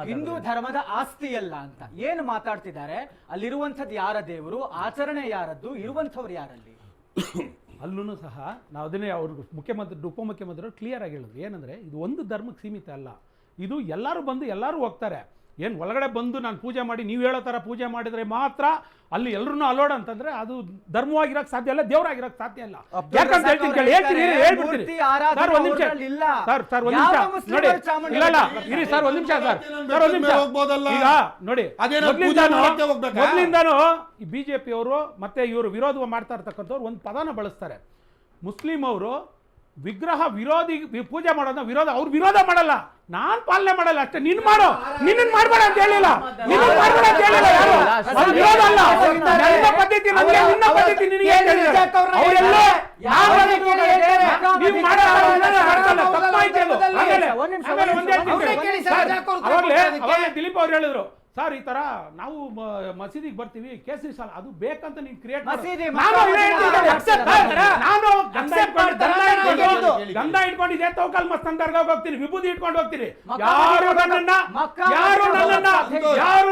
ಹಿಂದೂ ಧರ್ಮದ ಆಸ್ತಿಯಲ್ಲ ಅಂತ ಏನು ಮಾತಾಡ್ತಿದ್ದಾರೆ. ಅಲ್ಲಿರುವಂತದ್ದು ಯಾರ ದೇವರು, ಆಚರಣೆ ಯಾರದ್ದು, ಇರುವಂತವ್ರು ಯಾರಲ್ಲಿ? ಅಲ್ಲೂ ಸಹ ನಾವು ಅದನ್ನೇ ಅವ್ರಿಗೆ ಮುಖ್ಯಮಂತ್ರಿ ಉಪಮುಖ್ಯಮಂತ್ರಿ ಕ್ಲಿಯರ್ ಆಗಿ ಹೇಳಿದ್ರು. ಏನಂದ್ರೆ ಇದು ಒಂದು ಧರ್ಮಕ್ಕೆ ಸೀಮಿತ ಅಲ್ಲ, ಇದು ಎಲ್ಲರೂ ಬಂದು ಎಲ್ಲರೂ ಹೋಗ್ತಾರೆ. ಏನು ಒಳಗಡೆ ಬಂದು ನಾನು ಪೂಜೆ ಮಾಡಿ ನೀವು ಹೇಳೋ ಥರ ಪೂಜೆ ಮಾಡಿದರೆ ಮಾತ್ರ ಅಲ್ಲಿ ಎಲ್ಲರೂ ಅಲೋಡ್ ಅಂತಂದ್ರೆ ಅದು ಧರ್ಮವಾಗಿರಕ್ಕೆ ಸಾಧ್ಯ ಇಲ್ಲ, ದೇವರಾಗಿರಕ್ಕೆ ಸಾಧ್ಯ ಇಲ್ಲ. ಯಾಕಂತ ಹೇಳ್ತೀನಿ, ಹೇಳ್ಬಿಡ್ತೀನಿ ಸರ್. ಒಂದು ನಿಮಿಷ ಸರ್, ಒಂದು ನಿಮಿಷ ನೋಡಿ. ಇಲ್ಲ ಇರಿ ಸರ್, ಒಂದು ನಿಮಿಷ ಸರ್, ಒಂದು ನಿಮಿಷ. ಈಗ ನೋಡಿ, ಮೊದಲಿಂದಾನು ಬಿಜೆಪಿ ಅವರು ಮತ್ತೆ ಇವರು ವಿರೋಧ ಮಾಡ್ತಾ ಇರ್ತಕ್ಕಂಥವ್ರು ಒಂದು ಪದನ ಬಳಸ್ತಾರೆ. ಮುಸ್ಲಿಂ ಅವರು ವಿಗ್ರಹ ವಿರೋಧಿ ಪೂಜೆ ಮಾಡೋದನ್ನ ವಿರೋಧ, ಅವ್ರು ವಿರೋಧ ಮಾಡಲ್ಲ, ನಾನ್ ಪಾಲನೆ ಮಾಡಲ್ಲ ಅಷ್ಟೇ. ನಿನ್ನ ಮಾಡೋ, ನಿನ್ನ ಮಾಡಬೇಡ ಅಂತ ಹೇಳಿಲ್ಲ, ನಿನ್ನ ಮಾಡಬೇಡ ಅಂತ ಹೇಳಿಲ್ಲ ಯಾರು. ಅದು ವಿರೋಧ ಅಲ್ಲ, ನನ್ನ ಪದ್ಧತಿ ನನಗೆ, ನಿನ್ನ ಪದ್ಧತಿ ನಿನಗೆ ಹೇಳಿದ್ದಾರೆ. ಅವರೆಲ್ಲ ನೀವು ಮಾಡಲ್ಲ, ತಪ್ಪಾಯ್ತು ಅದು. ಆಮೇಲೆ ಅವಾಗಲೇ ದಿಲೀಪ್ ಅವ್ರು ಹೇಳಿದ್ರು, ಸರ್ ಈ ತರ ನಾವು ಮಸೀದಿಗೆ ಬರ್ತೀವಿ, ಕೇಸರಿ ಸಾಲ ಅದು ಬೇಕಂತ ನೀನ್ ಕ್ರಿಯೇಟ್ ಗಂಧ ಇಟ್ಕೊಂಡಿದ್ದೆ ತೌಕಲ್ ಮಸ್ತನ್ ದರ್ಗಾಗ್ ಹೋಗ್ತೀನಿ, ವಿಭೂತಿ ಇಟ್ಕೊಂಡು ಹೋಗ್ತೀನಿ, ಯಾರು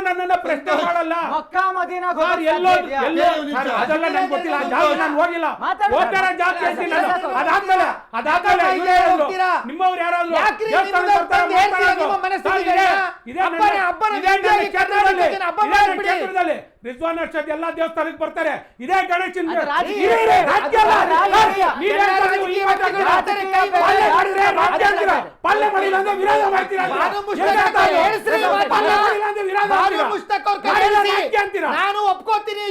ನನ್ನನ್ನ ಪ್ರಶ್ನೆ ಮಾಡಲ್ಲ. ಅದೆಲ್ಲ ನನ್ಗೆ ಗೊತ್ತಿಲ್ಲ, ನಾನು ಹೋಗಿಲ್ಲ, ಹೋಗ್ತಾರ ಜಾತಿ ಅಂತಿಲ್ಲ. ಅದಾದ್ಮೇಲೆ ನಿಮ್ಮವ್ರು ಯಾರಾದ್ರು ರಿಜ್ವಾನ್ ಅರ್ಷದ್ ಎಲ್ಲಾ ದೇವಸ್ಥಾನಕ್ಕೆ ಬರ್ತಾರೆ, ಇದೇ ಗಣೇಶನ್ ಪಲ್ಲೆ ಮಾಡಿಲ್ಲ ಅಂದ್ರೆ ವಿರೋಧ ಮಾಡ್ತೀರಾ? ನಾನು ಒಪ್ಕೋತೀನಿ.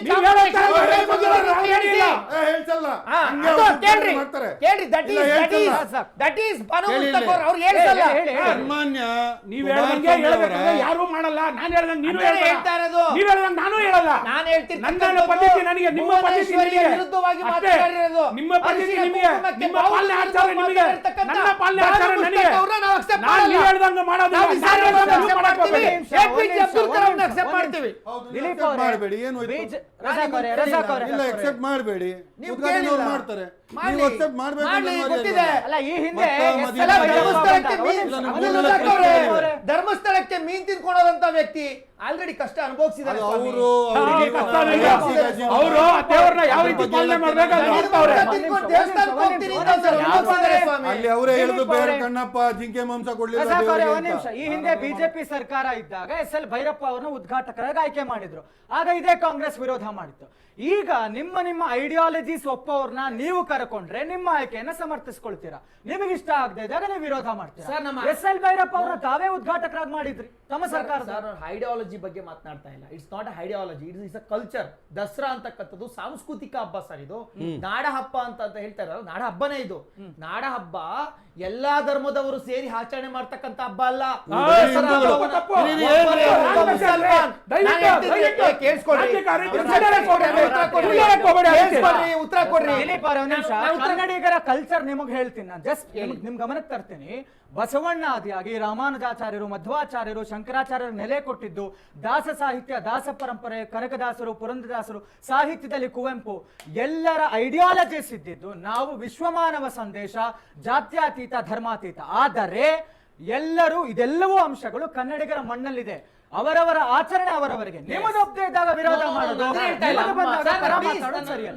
ಯಾರು ಮಾಡಲ್ಲ, ನಾನು ಹೇಳ್ದಂಗೆ ನೀನು ಹೇಳ್ತಾ ಇರೋದು, ನೀವ್ ಹೇಳ್ದಂಗೆ ನಾನು ಹೇಳಲ್ಲ. ನಾನು ಹೇಳ್ತೀನಿ, ನನ್ನ ಪದ್ಧತಿ ನನಗೆ, ನಿಮ್ಮ ಪದ್ಧತಿ ನಿಮಗೆ, ವಿರುದ್ಧವಾಗಿ ಮಾತಾಡಿರೋದು. ನಿಮ್ಮ ಪದ್ಧತಿ ನಿಮಗೆ, ನಿಮ್ಮ ಪಾಲನೆ ಆಚಾರ ನಿಮಗೆ, ನನ್ನ ಪಾಲನೆ ಆಚಾರ ನನಗೆ. ನಾನು ನೀವ್ ಹೇಳ್ದಂಗೆ ಮಾಡೋದು ಮಾಡ್ತೀವಿ. ದಿಲೀಪ್ ಅವರೇ ಮಾಡಬೇಡಿ, ಏನು ಇಲ್ಲ ಎಕ್ಸೆಪ್ಟ್ ಮಾಡಬೇಡಿ, ಉದ್ಘಾಟನೆ ಮಾಡ್ತಾರೆ, ನೀವು ಅಕ್ಸೆಪ್ಟ್ ಮಾಡಬೇಕು. ಅಲ್ಲ ಈ ಹಿಂದೆ ಧರ್ಮಸ್ಥಳಕ್ಕೆ ಮೀನ್ ತಿನ್ಕೊಳೋದಂತ ವ್ಯಕ್ತಿ ಆಲ್ರೆಡಿ ಕಷ್ಟ ಅನುಭವಿಸಿದ್ದಾರೆ. ಅವರು ದೇವರನ್ನ ಯಾವ ರೀತಿ ಪಾಲನೆ ಮಾಡಬೇಕು ಅಲ್ಲಿ ಅವರೇ ಹೇಳಿದ್ರು, ಬೇರೆ ಕಣ್ಣಪ್ಪ ಜಿಂಕೆ ಮಾಂಸ ಕೊಡ್ಲಿಲ್ಲ. ಈ ಹಿಂದೆ ಬಿಜೆಪಿ ಸರ್ಕಾರ ಇದ್ದಾಗ SL ಭೈರಪ್ಪ ಅವರನ್ನು ಉದ್ಘಾಟಕರಾಗಿ ಆಯ್ಕೆ ಮಾಡಿದ್ರು, ಆಗ ಇದೇ ಕಾಂಗ್ರೆಸ್ ವಿರೋಧ ಮಾಡಿತ್ತು. ಈಗ ನಿಮ್ಮ ಐಡಿಯಾಲಜೀಸ್ ಒಪ್ಪವ್ರನ್ನ ನೀವು ಕರ್ಕೊಂಡ್ರೆ ನಿಮ್ಮ ಆಯ್ಕೆಯನ್ನ ಸಮರ್ಥಿಸ್ಕೊಳ್ತೀರಾ, ನಿಮಗೆ ಇಷ್ಟ ಆಗದೆ ಇದ್ದಾಗ ನೀವು ವಿರೋಧ ಮಾಡ್ತೀರಾ. SL ಭೈರಪ್ಪ ಅವರ ತಾವೇ ಉದ್ಘಾಟಕರಾಗಿ ಮಾಡಿದ್ರಿ ತಮ್ಮ ಸರ್ಕಾರ. ಐಡಿಯಾಲಜಿ ಬಗ್ಗೆ ಮಾತನಾಡ್ತಾ ಇಲ್ಲ, it's not a ideology, it's a culture. Dasara ಅಂತಕ್ಕಂಥದ್ದು ಸಾಂಸ್ಕೃತಿಕ ಹಬ್ಬ ಸರ್. ಇದು ನಾಡ ಹಬ್ಬ ಅಂತ ಹೇಳ್ತಾ ಇರೋ ನಾಡ ಹಬ್ಬನೇ ಇದು. ನಾಡ ಹಬ್ಬ ಎಲ್ಲಾ ಧರ್ಮದವರು ಸೇರಿ ಆಚರಣೆ ಮಾಡ್ತಕ್ಕಂಥ ಹಬ್ಬ ಅಲ್ಲ. ಉತ್ತರ ಕೊಡ್ರಿ. ಕನ್ನಡಿಗರ ಕಲ್ಚರ್ ನಿಮಗೆ ಹೇಳ್ತೀನಿ ನಾನು, ಜಸ್ಟ್ ನಿಮ್ ಗಮನಕ್ಕೆ ತರ್ತೀನಿ. ಬಸವಣ್ಣ ಆದಿಯಾಗಿ ರಾಮಾನುಜಾಚಾರ್ಯರು, ಮಧ್ವಾಚಾರ್ಯರು, ಶಂಕರಾಚಾರ್ಯರು ನೆಲೆ ಕೊಟ್ಟಿದ್ದು ದಾಸ ಸಾಹಿತ್ಯ, ದಾಸ ಪರಂಪರೆ, ಕನಕದಾಸರು, ಪುರಂದರದಾಸರು, ಸಾಹಿತ್ಯದಲ್ಲಿ ಕುವೆಂಪು, ಎಲ್ಲರ ಐಡಿಯಾಲಜೀಸ್ ಇದ್ದಿದ್ದು ನಾವು ವಿಶ್ವಮಾನವ ಸಂದೇಶ, ಜಾತ್ಯತೀತ, ಧರ್ಮಾತೀತ. ಆದರೆ ಎಲ್ಲರೂ ಇದೆಲ್ಲವೂ ಅಂಶಗಳು ಕನ್ನಡಿಗರ ಮಣ್ಣಲ್ಲಿದೆ. ಅವರವರ ಆಚರಣೆ ಅವರವರಿಗೆ, ನಿಮಗೆ ಒಪ್ಪದೇ ಇದ್ದಾಗ ವಿರೋಧ ಮಾಡೋದು.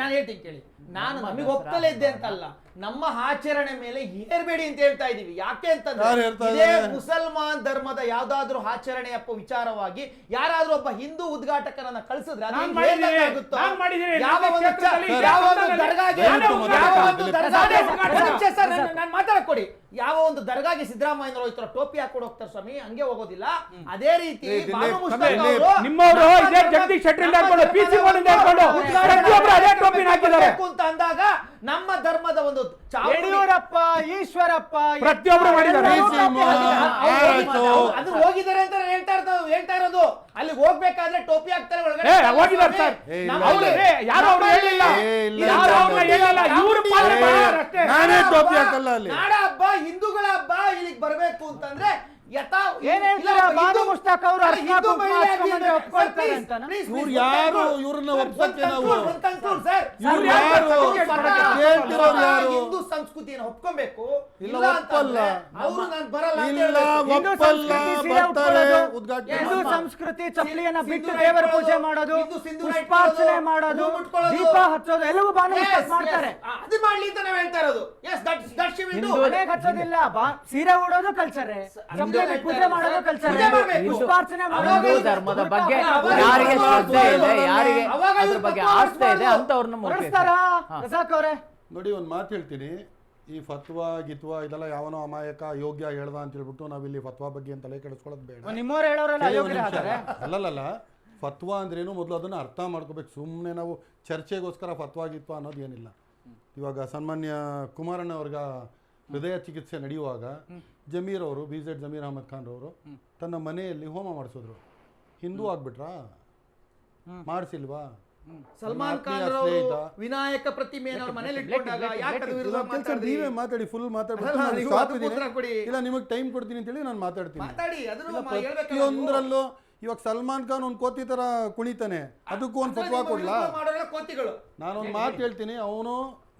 ನಾನು ಹೇಳ್ತೀನಿ ಕೇಳಿ, ನಾನು ನಮಗೆ ಒಪ್ಪಲೇ ಇದ್ದೆ ಅಂತಲ್ಲ, ನಮ್ಮ ಆಚರಣೆ ಮೇಲೆ ಏರ್ಬೇಡಿ ಅಂತ ಹೇಳ್ತಾ ಇದೀವಿ. ಯಾಕೆ ಅಂತಂದ್ರೆ ಮುಸಲ್ಮಾನ್ ಧರ್ಮದ ಯಾವ್ದಾದ್ರು ಆಚರಣೆಯ ವಿಚಾರವಾಗಿ ಯಾರಾದ್ರೂ ಒಬ್ಬ ಹಿಂದೂ ಉದ್ಘಾಟಕರನ್ನ ಕಳಿಸಿದ್ರೆ ನಾನು ಮಾತಾಡ್ಕೊಡಿ. ಯಾವ ಒಂದು ದರ್ಗಾಗೆ ಸಿದ್ದರಾಮಯ್ಯನವರು ಈ ತರ ಟೋಪಿ ಹಾಕೊಂಡು ಹೋಗ್ತಾರೆ ಸ್ವಾಮಿ, ಹಂಗೆ ಹೋಗೋದಿಲ್ಲ. ಅದೇ ರೀತಿ ಅಂತ ಅಂದಾಗ ನಮ್ಮ ಧರ್ಮದ ಒಂದು ಯಡಿಯೂರಪ್ಪ, ಈಶ್ವರಪ್ಪ ಪ್ರತಿಯೊಬ್ಬರು ಮಾಡಿದ್ದಾರೆ, ಅದು ಹೋಗಿದ್ದಾರೆ ಅಂತ ಹೇಳ್ತಾ ಇರೋದು. ಅಲ್ಲಿ ಹೋಗ್ಬೇಕಾದ್ರೆ ಟೋಪಿ ಹಾಕ್ತಾರೆ ಒಳಗಡೆ ಹೋಗಿದ್ದಾರೆ ಸರ್. ನಾನೇ ಟೋಪಿ ಹಾಕಲ್ಲ. ಅಲ್ಲಿ ನಾಡ ಹಬ್ಬ, ಹಿಂದೂಗಳ ಹಬ್ಬ, ಇಲ್ಲಿಗೆ ಬರ್ಬೇಕು ಅಂತಂದ್ರೆ ಏನ್ ಹೇಳ್ತೀರಾ? ಬಾನು ಮುಷ್ತಾಕ್ ಅವರು ಅರ್ಶಿನ ಕುಂಕುಮ ಹಚ್ಕೊಂಡ್ಬಂದ್ರೆ ಒಪ್ಕೊಳ್ತಾರೆ ಅಂತನಾ? ಇವ್ರು ಯಾರು ಇವ್ರನ್ನ ಒಪ್ಪಕ್ಕೆ ನಾವು ಇವ್ರು ಯಾರು ಕೇಳ್ತಿರೋರು ಯಾರು? ಹಿಂದೂ ಸಂಸ್ಕೃತಿಯನ್ನು ಒಪ್ಕೊಬೇಕು. ಇಲ್ಲ ಒಪ್ಪಲ್ಲ, ಅವರು ನಾನು ಬರಲ್ಲ ಅಂತ ಇಲ್ಲ ಹೇಳ್ಬೇಕು. ಒಪ್ಪಲ್ಲ, ಬರ್ತಾರೆ ಉದ್ಘಾಟನೆ ಹಿಂದೂ ಮಾಡಿ. ಸಂಸ್ಕೃತಿ ಚಪ್ಪಲಿಯನ್ನ ಬಿಟ್ಟು ಸಿಂಧೂರ ದೇವರ ಇಟ್ಕೊಳ್ಳೋದು, ಪೂಜೆ ಮಾಡೋದು, ಹಿಂದೂ ಸಿಂಧೂರ ಪುಷ್ಪಾರ್ಚನೆ ಇಟ್ಕೊಳ್ಳೋದು, ಮಾಡೋದು, ಹೂ ಮುಟ್ಕೊಳ್ಳೋದು, ದೀಪ ಹಚ್ಚೋದು ಎಲ್ಲವೂ ಬಾನು Yes, ಮುಷ್ತಾಕ್ ಮಾಡ್ತಾರೆ. yes. ಅದು ಮಾಡ್ಲಿ ಅಂತ ನಾವ್ ಹೇಳ್ತಾ ಇರೋದು. Yes, that she will do. ಮನೆಗೆ ಹಚ್ಚೋದಿಲ್ಲ, ಸೀರೆ ಉಡೋದು ಕಲ್ಚರ್, ಚಪ್ಪಲಿ ಪೂಜೆ ಮಾಡೋದು ಕಲ್ಚರ್, ಪೂಜೆ ಮಾಡ್ಬೇಕು. ಪುಷ್ಪಾರ್ಚನೆ ಅವಾಗ ಮಾಡೋದು. ಹಿಂದೂ ಧರ್ಮದ ಬಗ್ಗೆ ಅವಾಗ ಯಾರಿಗೆ ಶ್ರದ್ಧೆ ಇದೆ, ಯಾರಿಗೆ ಅವಾಗ ಅದ್ರ ಬಗ್ಗೆ ತಪ್ಪು ಆಸ್ಥೆ ಇದೆ ಮಾಡ್ಬಾರ್ದು. ಅಂತವ್ರನ್ನ ಹೊರಡಿಸ್ತಾರಾ ರಜಾಕ್ ಅವರೇ? ನೋಡಿ ಒಂದು ಮಾತು ಹೇಳ್ತೀನಿ, ಈ ಫತ್ವಾ ಗಿತ್ವಾ ಇದೆಲ್ಲ ಯಾವನೋ ಅಮಾಯಕ ಯೋಗ್ಯ ಹೇಳ್ದ ಅಂತ ಹೇಳ್ಬಿಟ್ಟು ನಾವಿಲ್ಲಿ ಫತ್ವಾ ಬಗ್ಗೆ ಅಂತ ತಲೆ ಕೆಡಿಸ್ಕೊಳ್ಳೋದು ಬೇಡ. ನಿಮ್ಮವ್ರು ಹೇಳೋರೆಲ್ಲ ಕೆಲವು ಅಯೋಗ್ಯರೇ ನಿಮಿಷ. ಹಾಗಾದ್ರೆ? ಅಲ್ಲಲ್ಲ, ಫತ್ವಾ ಅಂದ್ರೇನು ಮೊದಲು ಅದನ್ನು ಅರ್ಥ ಮಾಡ್ಕೋಬೇಕು. ಸುಮ್ಮನೆ ನಾವು ಚರ್ಚೆಗೋಸ್ಕರ ಫತ್ವಾ ಗಿತ್ವಾ ಅನ್ನೋದು ಏನಿಲ್ಲ. ಇವಾಗ ಸನ್ಮಾನ್ಯ ಕುಮಾರಣ್ಣ ಅವ್ರಿಗೆ ಹೃದಯ ಚಿಕಿತ್ಸೆ ನಡೆಯುವಾಗ ಜಮೀರ್ ಅವರು BZ ಜಮೀರ್ ಅಹಮದ್ ಖಾನ್ ಅವರು ತನ್ನ ಮನೆಯಲ್ಲಿ ಹೋಮ ಮಾಡಿಸಿದ್ರು. ಹಿಂದೂ ಆಗ್ಬಿಟ್ರಾ? ಮಾಡಿಸಿಲ್ವಾ? ಸಲ್ಮಾನ್ ಖಾನ್ ಅವರು ವಿನಾಯಕ ಪ್ರತಿಮೆಯನ್ನು ಅವ್ರ ಮನೇಲಿ ಇಟ್ಕೊಂಡಾಗ ಯಾಕೆ ಅದು ವಿರುದ್ಧ ಮಾತಾಡಿದ್ರಿ? ನೀವೇ ಮಾತಾಡಿ, ಫುಲ್ ಅಲ್ಲ, ಮಾತಾಡ್ಬಿಟ್ಟು ನೀವು stop ಅದಕ್ಕೆ ಇದ್ದೀನಿ. ಉತ್ತರ ಕೊಡಿ. ಇಲ್ಲ, ನಿಮಗೆ ಟೈಮ್ ಕೊಡ್ತೀನಿ ಅಂತೇಳಿ ನಾನು ಮಾತಾಡ್ತೀನಿ. ಮಾತಾಡಿ, ಅದನ್ನು ಇಲ್ಲ, ಹೇಳ್ಬೇಕಲ್ಲ ನೀವು. ಪ್ರತಿಯೊಂದರಲ್ಲೂ ಇವಾಗ ಸಲ್ಮಾನ್ ಖಾನ್ ಒಂದು ಕೋತಿ ತರ ಕುಣಿತಾನೆ, ಅದಕ್ಕೂ ಒಂದು ಫತ್ವಾ ನಿಮ್ಮ ಕೊಡ್ಲಾ? ವಿರುದ್ಧ ಮಾಡೋರೆಲ್ಲ ಕೋತಿಗಳು. ನಾನೊಂದು ಮಾತು ಹೇಳ್ತೀನಿ, ಅವನು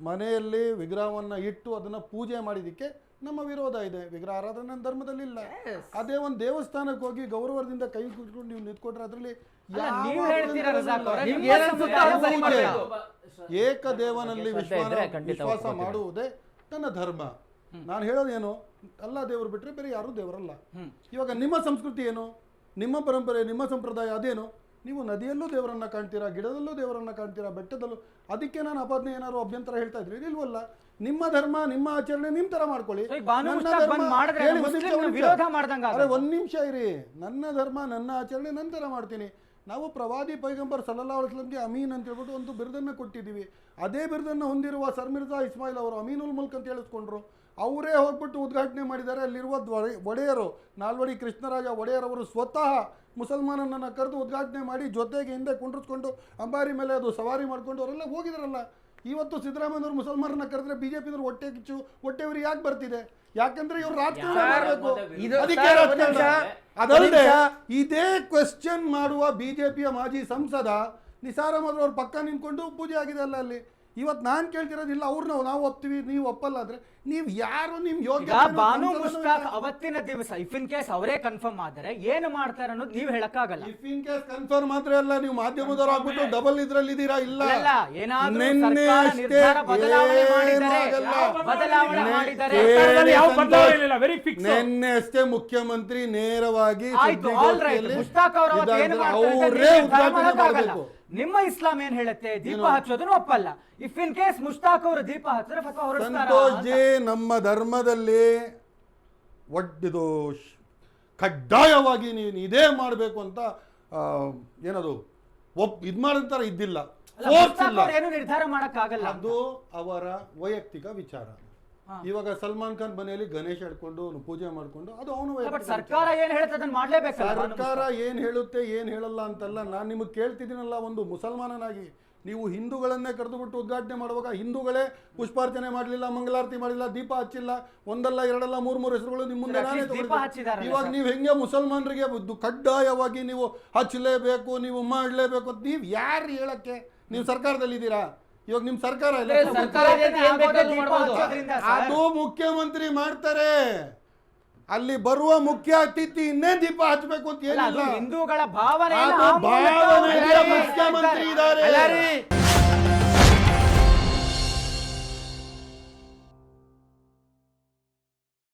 ಮನೆಯಲ್ಲಿ ವಿಗ್ರಹವನ್ನ ಇಟ್ಟು ಅದನ್ನ ಪೂಜೆ ಮಾಡಿದಕ್ಕೆ ನಮ್ಮ ವಿರೋಧ ಇದೆ. ವಿಗ್ರಹ ಆರಾಧನೆ ನನ್ನ ಧರ್ಮದಲ್ಲಿ ಇಲ್ಲ. ಅದೇ ಒಂದು ದೇವಸ್ಥಾನಕ್ಕೆ ಹೋಗಿ ಗೌರವದಿಂದ ಕೈ ಕುಟ್ಕೊಂಡು ನೀವು ನಿಂತ್ಕೊಟ್ರೆ ಅದರಲ್ಲಿ ನೀವ್ ಹೇಳ್ತೀರಾ ರಜಾಕ್ ಅವರೇ? ನಿಮ್ಗೆ ನಿಮ್ಮ ಏನ್ ಅನ್ಸುತ್ತೆ ಅದನ್ನ ಸರಿ ಸಮುದಾಯ ಮಾಡ್ಬೇಕು. ಏಕದೇವನಲ್ಲಿ ಶ್ರದ್ಧೆ ಇದ್ರೆ ಖಂಡಿತ ವಿಶ್ವಾಸ ಒಪ್ಕೊಳ್ತೀನಿ. ಮಾಡುವುದೇ ನನ್ನ ಧರ್ಮ. ನಾನು ಹೇಳೋದೇನು, ಅಲ್ಲ ದೇವರು ಬಿಟ್ಟರೆ ಬೇರೆ ಯಾರೂ ದೇವರಲ್ಲ. ಇವಾಗ ನಿಮ್ಮ ಸಂಸ್ಕೃತಿ ಏನು, ನಿಮ್ಮ ಪರಂಪರೆ, ನಿಮ್ಮ ಸಂಪ್ರದಾಯ ಅದೇನು? ನೀವು ನದಿಯಲ್ಲೂ ದೇವರನ್ನ ಕಾಣ್ತೀರಾ, ಗಿಡದಲ್ಲೂ ದೇವರನ್ನ ಕಾಣ್ತೀರಾ, ಬೆಟ್ಟದಲ್ಲೂ. ಅದಕ್ಕೆ ನಾನು ಅಪಾದನೆ ಏನಾದ್ರು ಅಭ್ಯಂತರ ಹೇಳ್ತಾ ಇದ್ರಿ? ಇಲ್ವಲ್ಲ. ನಿಮ್ಮ ಧರ್ಮ, ನಿಮ್ಮ ಆಚರಣೆ ನಿಮ್ಮ ತರ ಮಾಡ್ಕೊಳ್ಳಿ. So, ಈಗ ಬಾನು ನನ್ನ ಮುಷ್ತಾಕ್ ಧರ್ಮ- ಬಂದ್ ಮಾಡಿದ್ರೆ ಹೇಳಿ, ಒಂದ್ ಮುಸ್ಲಿಮ್ನ ನಿಮಿಷ, ಒಂದ್ ವಿರೋಧ ನಿಮಿಷ. ಮಾಡ್ದಂಗೆ ಅರೆ, ಆಗುತ್ತೆ. ಒಂದ್ ನಿಮಿಷ ಇರಿ. ನನ್ನ ಧರ್ಮ, ನನ್ನ ಆಚರಣೆ ನನ್ನ ತರ ಮಾಡ್ತೀನಿ. ನಾವು ಪ್ರವಾದಿ ಪೈಗಂಬರ್ ಸಲ್ಲಲ್ಲಾಹು ಅಲೈಹಿ ವಸಲ್ಲಂಗೆ ಅಮೀನ್ ಅಂತ ಹೇಳ್ಬಿಟ್ಟು ಒಂದು ಬಿರುದನ್ನು ಕೊಟ್ಟಿದ್ದೀವಿ. ಅದೇ ಬಿರುದನ್ನು ಹೊಂದಿರುವ ಸರ್ ಮಿರ್ಜಾ ಇಸ್ಮಾಯಿಲ್ ಅವರು ಅಮೀನುಲ್ ಮುಲ್ಕ್ ಅಂತ ಹೇಳಿಸ್ಕೊಂಡ್ರು. ಅವರೇ ಹೋಗ್ಬಿಟ್ಟು ಉದ್ಘಾಟನೆ ಮಾಡಿದ್ದಾರೆ. ಅಲ್ಲಿರುವ ಒಡೆಯರು, ನಾಲ್ವಡಿ ಕೃಷ್ಣರಾಜ ಒಡೆಯರ್ ಅವರು ಸ್ವತಃ ಮುಸಲ್ಮಾನನನ್ನು ಕರೆದು ಉದ್ಘಾಟನೆ ಮಾಡಿ ಜೊತೆಗೆ ಹಿಂದೆ ಕುಂಡ್ರಿಸ್ಕೊಂಡು ಅಂಬಾರಿ ಮೇಲೆ ಅದು ಸವಾರಿ ಮಾಡ್ಕೊಂಡು ಅವರೆಲ್ಲ ಹೋಗಿದಾರಲ್ಲ. ಇವತ್ತು ಸಿದ್ದರಾಮಯ್ಯನವರು ಮುಸಲ್ಮಾನರನ್ನ ಕರೆದ್ರೆ ಬಿಜೆಪಿದವರು ಹೊಟ್ಟೆ ಕಿಚ್ಚು, ಹೊಟ್ಟೆವ್ರಿ ಯಾಕೆ ಬರ್ತಿದೆ? ಯಾಕಂದ್ರೆ ಇವ್ರು ರಾಜಕಾರಣ ಮಾಡಬೇಕು. ಇದು- ಅದಕ್ಕೆ ಸರ್, ರಾಜಕಾರಣ. ಒಂದ್ ನಿಮಿಷ. ಅದಲ್ಲದೆ ಇದೇ ಕ್ವೆಶ್ಚನ್ ಮಾಡುವ ಬಿಜೆಪಿಯ ಮಾಜಿ ಸಂಸದ ನಿಸಾರ್ ಅಹಮದ್ ಅವ್ರ ಪಕ್ಕ ನಿಂತ್ಕೊಂಡು ಪೂಜೆ ಆಗಿದೆ ಅಲ್ಲ ಅಲ್ಲಿ. ಇವತ್ತು ನಾನು ಕೇಳ್ತಿರೋದಿಲ್ಲ, ಅವ್ರನ್ನ ನಾವು ಒಪ್ತೀವಿ, ನೀವು ಒಪ್ಪಲ್ಲ ಅಂದ್ರೆ ನೀವು ಯಾರು? ನಿಮ್ ಯೋಗ್ಯ ಈಗ ಬಾನು ಮುಷ್ತಾಕ್ ಅವತ್ತಿನ ದಿವಸ ಇಫ್ ಇನ್ ಕೇಸ್ ಅವರೇ ಕನ್ಫರ್ಮ್ ಆದರೆ ಏನು ಮಾಡ್ತಾರೆ ಅನ್ನೋದು ನೀವು ಹೇಳಕ್ಕಾಗಲ್ಲ. ಇಫ್ ಇನ್ ಕೇಸ್ ಕನ್ಫರ್ಮ್ ಮಾತ್ರ ಅಲ್ಲ, ನೀವು ಮಾಧ್ಯಮದವ್ರು ಆಗ್ಬಿಟ್ಟು ಡಬಲ್ ಇದ್ರಲ್ಲಿ ಇದ್ದೀರಾ. ಇಲ್ಲ, ಅಲ್ಲ, ಏನಾದ್ರೂ ನಿನ್ನೆ ಸರ್ಕಾರ ಅಷ್ಟೇ ನಿರ್ಧಾರ ಬದಲಾವಣೆ ಮಾಡಿದರೆ, ಏನಾಗಲ್ಲ. ಬದಲಾವಣೆ ನೆ- ಮಾಡಿದರೆ ಸರ್ಕಾರದಲ್ಲಿ ಯಾವ ಬದಲಾವಣೆ ಇಲ್ಲ, ವೆರಿ ಫಿಕ್ಸ್. ನಿನ್ನೆ ಅಷ್ಟೇ ಮುಖ್ಯಮಂತ್ರಿ ನೇರವಾಗಿ ಆಯ್ತು, ಆಲ್ ರೈಟ್. ಸುದ್ದಿಗೋಷ್ಠಿಯಲ್ಲಿ ಮುಷ್ತಾಕ್ ಅವರು ಅವತ್ತು ಏನು ಮಾಡ್ತಾರೆ ಅಂತ ಅವರೇ ನೀವು ನಿರ್ಧಾರ ಉದ್ಘಾಟನೆ ಮಾಡಕ್ಕಾಗಲ್ಲ. ಮಾಡಬೇಕು. ನಿಮ್ಮ ಇಸ್ಲಾಂ ಏನ್ ಹೇಳುತ್ತೆ? ದೀಪ ಹಚ್ಚೋದನ್ನು ಒಪ್ಪಲ್ಲ. ಇಫ್ ಇನ್ ಕೇಸ್ ಮುಷ್ತಾಕ್ ಅವರು ದೀಪ ಹಚ್ಚಿದ್ರೆ ಫತ್ವಾ ಹೊರಡಿಸ್ತಾರಾ ಸಂತೋಷ್ ಅಂತ. ಜಿ, ನಮ್ಮ ಧರ್ಮದಲ್ಲಿ ಒಡ್ಡಿದು ಕಡ್ಡಾಯವಾಗಿ ನೀವು ಇದೇ ಮಾಡಬೇಕು ಅಂತ ಏನದು ಇದು ಮಾಡಿದ ಇದ್ದಿಲ್ಲ, ಅಲ್ಲ, ಫೋರ್ಸ್ ಮುಷ್ತಾಕ್ ಇಲ್ಲ. ಅವ್ರು ಏನು ನಿರ್ಧಾರ ಮಾಡಕ್ಕಾಗಲ್ಲ. ಅದು ಅವರ ವೈಯಕ್ತಿಕ ವಿಚಾರ. ಇವಾಗ ಸಲ್ಮಾನ್ ಖಾನ್ ಮನೆಯಲ್ಲಿ ಗಣೇಶ ಇಟ್ಕೊಂಡು ಪೂಜೆ ಮಾಡ್ಕೊಂಡು ಅದು ಅವನು ಬಟ್ ವೈಯಕ್ತಿಕ ಸರ್ಕಾರ ಏನ್ ಹೇಳುತ್ತೆ ಅದನ್ನ ಮಾಡ್ಲೇಬೇಕಲ್ಲ. ಸರ್ಕಾರ ಏನ್ ಹೇಳುತ್ತೆ ಏನ್ ಹೇಳಲ್ಲ ಅಂತಲ್ಲ. ನಾನು ನಿಮಗೆ ಕೇಳ್ತಿದ್ದೀನಲ್ಲ, ಒಂದು ಮುಸಲ್ಮಾನನಾಗಿ ನೀವು ಹಿಂದೂಗಳನ್ನೇ ಕರೆದು ಬಿಟ್ಟು ಉದ್ಘಾಟನೆ ಮಾಡುವಾಗ ಹಿಂದೂಗಳೇ ಪುಷ್ಪಾರ್ಚನೆ ಮಾಡಲಿಲ್ಲ, ಮಂಗಳಾರತಿ ಮಾಡಿಲ್ಲ, ದೀಪ ಹಚ್ಚಿಲ್ಲ, ಒಂದಲ್ಲ ಎರಡಲ್ಲ ಮೂರು ಹೆಸರುಗಳು ನಿಮ್ಮ ಮುಂದೆ ನಾನೇ ದೀಪ ತಗೊಂಡಿದ್ದೆ. ಹಚ್ಚಿದಾರಲ್ಲ ಇವಾಗ ನೀವು ಹೆಂಗೆ ಮುಸಲ್ಮಾನರಿಗೆ ಕಡ್ಡಾಯವಾಗಿ ನೀವು ಹಚ್ಚಲೇಬೇಕು, ನೀವು ಮಾಡಲೇಬೇಕು ಅಂತ ನೀವು ಯಾರು ಹೇಳಕ್ಕೆ? ನೀವು ಸರ್ಕಾರದಲ್ಲಿ ಇದ್ದೀರಾ? ಇವಾಗ ನಿಮ್ ಸರ್ಕಾರ ಇಲ್ಲ, ಸರ್ಕಾರ ಏನ್ ಬೇಕಾದ್ರೂ ಮಾಡ್ಬೋದು. ಅದು ಮುಖ್ಯಮಂತ್ರಿ ಮಾಡ್ತಾರೆ. ಅಲ್ಲಿ ಬರುವ ಮುಖ್ಯ ಅತಿಥಿ ಇನ್ನೇ ದೀಪ ಹಚ್ಚಬೇಕು ಅಂತ ಅಲ್ಲ, ಅದು ಏನಿಲ್ಲ. ಹಿಂದೂಗಳ ಭಾವನೆ ಅದು ಭಾವನೆಗೆ ಮುಖ್ಯಮಂತ್ರಿ ಇದ್ದಾರೆ.